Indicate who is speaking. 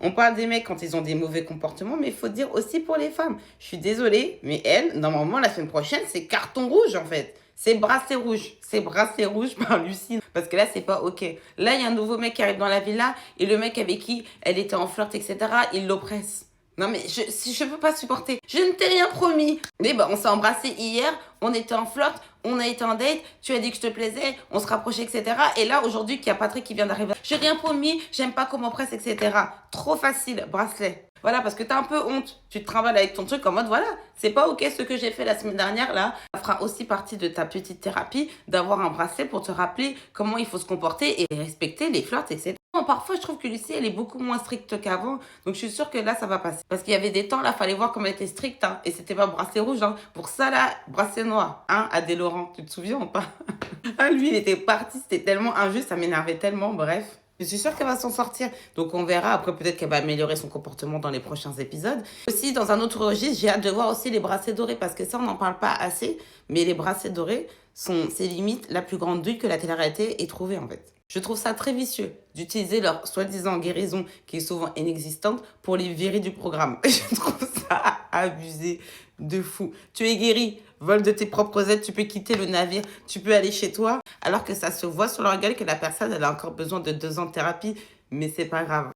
Speaker 1: On parle des mecs quand ils ont des mauvais comportements, mais il faut dire aussi pour les femmes. Je suis désolée, mais elle, normalement, la semaine prochaine, c'est carton rouge, en fait. C'est bracelet rouge. C'est bracelet rouge par Lucie. Parce que là, c'est pas OK. Là, il y a un nouveau mec qui arrive dans la villa, et le mec avec qui elle était en flirt, etc., il l'oppresse. Non, mais je peux pas supporter. Je ne t'ai rien promis. Mais bah, on s'est embrassé hier, on était en flirt, on a été en date, tu as dit que je te plaisais, on se rapprochait, etc. Et là, aujourd'hui, qu'il y a Patrick qui vient d'arriver. J'ai rien promis, j'aime pas comment presse, etc. Trop facile, bracelet. Voilà, parce que t'as un peu honte. Tu te trimbales avec ton truc en mode, voilà, c'est pas OK ce que j'ai fait la semaine dernière, là. Ça fera aussi partie de ta petite thérapie d'avoir un bracelet pour te rappeler comment il faut se comporter et respecter les flirts, etc. Bon, parfois, je trouve que Lucie, elle est beaucoup moins stricte qu'avant. Donc, je suis sûre que là, ça va passer. Parce qu'il y avait des temps, là, fallait voir comment elle était stricte, hein. Et c'était pas bracelet rouge, hein. Pour ça, là, bracelet noir, hein, Adé Laurent. Tu te souviens ou pas? Ah, lui, il était parti, c'était tellement injuste, ça m'énervait tellement, bref. Je suis sûre qu'elle va s'en sortir. Donc on verra. Après, peut-être qu'elle va améliorer son comportement dans les prochains épisodes. Aussi, dans un autre registre, j'ai hâte de voir aussi les bracelets dorés parce que ça, on n'en parle pas assez. Mais les bracelets dorés c'est limite la plus grande douille que la télé-réalité ait trouvée en fait. Je trouve ça très vicieux d'utiliser leur soi-disant guérison, qui est souvent inexistante, pour les virer du programme. Je trouve ça abusé de fou. Tu es guéri, vol de tes propres aides, tu peux quitter le navire, tu peux aller chez toi, alors que ça se voit sur leur gueule que la personne elle a encore besoin de 2 ans de thérapie, mais c'est pas grave.